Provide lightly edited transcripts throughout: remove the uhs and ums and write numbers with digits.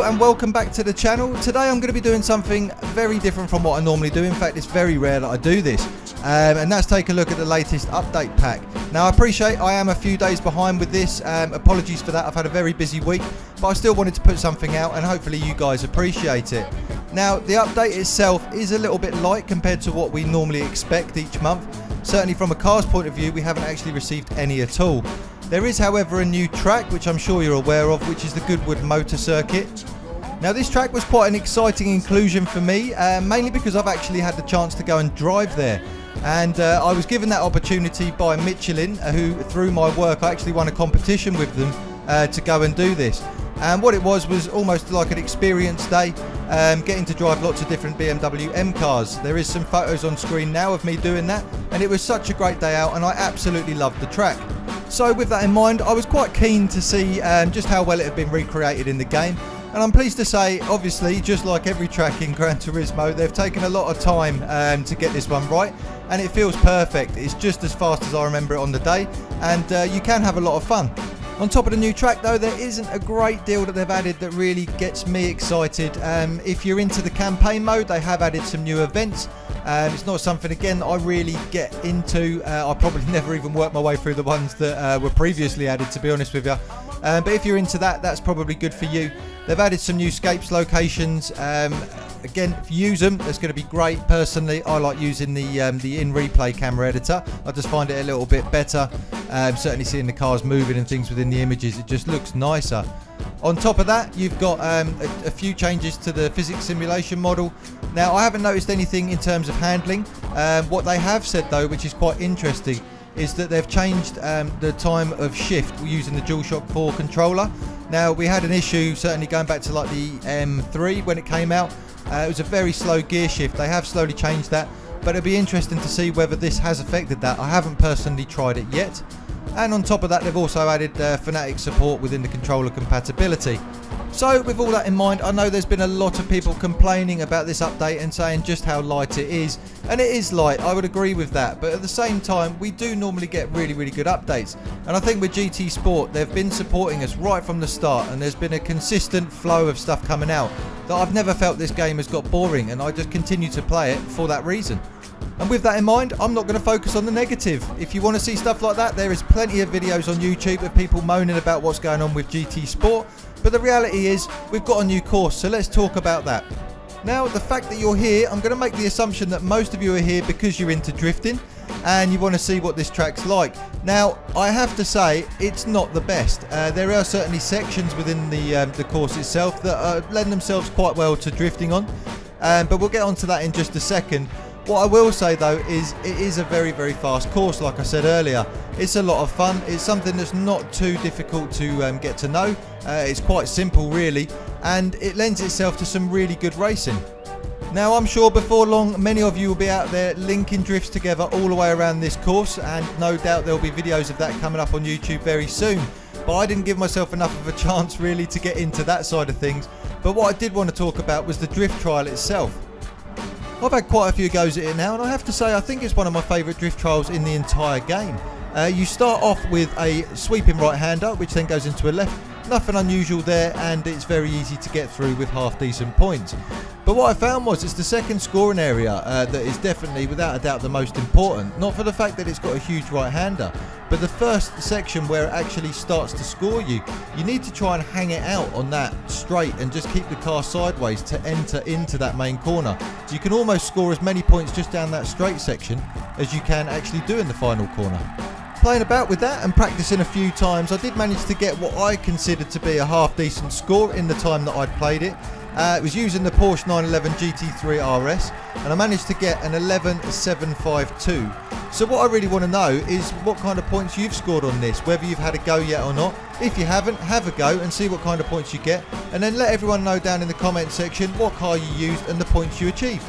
and welcome back to the channel. Today I'm going to be doing something very different from what I normally do. In fact, it's very rare that I do this, and that's take a look at the latest update pack. Now I appreciate I am a few days behind with this, apologies for that. I've had a very busy week, but I still wanted to put something out and hopefully you guys appreciate it. Now the update itself is a little bit light compared to what we normally expect each month. Certainly from a car's point of view, we haven't actually received any at all. There is, however, a new track, which I'm sure you're aware of, which is the Goodwood Motor Circuit. Now, this track was quite an exciting inclusion for me, mainly because I've actually had the chance to go and drive there. And I was given that opportunity by Michelin, who, through my work, I actually won a competition with them to go and do this. And what it was almost like an experience day, getting to drive lots of different BMW M cars. There is some photos on screen now of me doing that, and it was such a great day out, and I absolutely loved the track. So with that in mind, I was quite keen to see just how well it had been recreated in the game. And I'm pleased to say, obviously, just like every track in Gran Turismo, they've taken a lot of time to get this one right. And it feels perfect. It's just as fast as I remember it on the day. And you can have a lot of fun. On top of the new track though, there isn't a great deal that they've added that really gets me excited. If you're into the campaign mode, they have added some new events. It's not something, again, that I really get into. I probably never even worked my way through the ones that were previously added, to be honest with you. But if you're into that, that's probably good for you. They've added some new scapes locations. Again, if you use them, that's going to be great. Personally, I like using the in-replay camera editor. I just find it a little bit better. Certainly seeing the cars moving and things within the images, it just looks nicer. On top of that, you've got a few changes to the physics simulation model. Now, I haven't noticed anything in terms of handling. What they have said, though, which is quite interesting, is that they've changed the time of shift using the DualShock 4 controller. Now, we had an issue, certainly going back to like the M3 when it came out. It was a very slow gear shift. They have slowly changed that, but it'll be interesting to see whether this has affected that. I haven't personally tried it yet. And on top of that, they've also added Fanatic support within the controller compatibility. So with all that in mind, I know there's been a lot of people complaining about this update and saying just how light it is. And it is light, I would agree with that. But at the same time, we do normally get really, really good updates. And I think with GT Sport, they've been supporting us right from the start. And there's been a consistent flow of stuff coming out that I've never felt this game has got boring. And I just continue to play it for that reason. And with that in mind, I'm not going to focus on the negative. If you want to see stuff like that, there is plenty of videos on YouTube of people moaning about what's going on with GT Sport. But the reality is, we've got a new course, so let's talk about that. Now, the fact that you're here, I'm going to make the assumption that most of you are here because you're into drifting and you want to see what this track's like. Now, I have to say, it's not the best. There are certainly sections within the course itself that lend themselves quite well to drifting on, but we'll get onto that in just a second. What I will say though is it is a very, very fast course, like I said earlier. It's a lot of fun. It's something that's not too difficult to get to know. It's quite simple really, and it lends itself to some really good racing. Now I'm sure before long many of you will be out there linking drifts together all the way around this course, and no doubt there'll be videos of that coming up on YouTube very soon. But I didn't give myself enough of a chance really to get into that side of things. But what I did want to talk about was the drift trial itself. I've had quite a few goes at it now, and I have to say I think it's one of my favourite drift trials in the entire game. You start off with a sweeping right-hander, which then goes into a left. Nothing unusual there, and it's very easy to get through with half decent points. But what I found was it's the second scoring area that is definitely, without a doubt, the most important. Not for the fact that it's got a huge right-hander, but the first section where it actually starts to score you. You need to try and hang it out on that straight and just keep the car sideways to enter into that main corner. You can almost score as many points just down that straight section as you can actually do in the final corner. Playing about with that and practicing a few times, I did manage to get what I considered to be a half decent score in the time that I'd played it. It was using the Porsche 911 GT3 RS, and I managed to get an 11.752. So what I really want to know is what kind of points you've scored on this, whether you've had a go yet or not. If you haven't, have a go and see what kind of points you get, and then let everyone know down in the comment section what car you used and the points you achieved.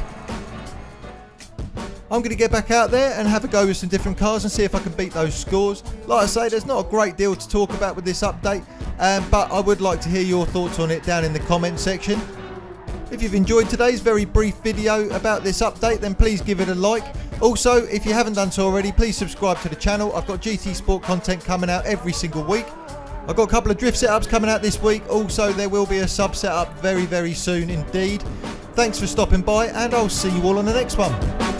I'm going to get back out there and have a go with some different cars and see if I can beat those scores. Like I say, there's not a great deal to talk about with this update, but I would like to hear your thoughts on it down in the comment section. If you've enjoyed today's very brief video about this update, then please give it a like. Also, if you haven't done so already, please subscribe to the channel. I've got GT Sport content coming out every single week. I've got a couple of drift setups coming out this week. Also, there will be a sub setup very, very soon indeed. Thanks for stopping by, and I'll see you all on the next one.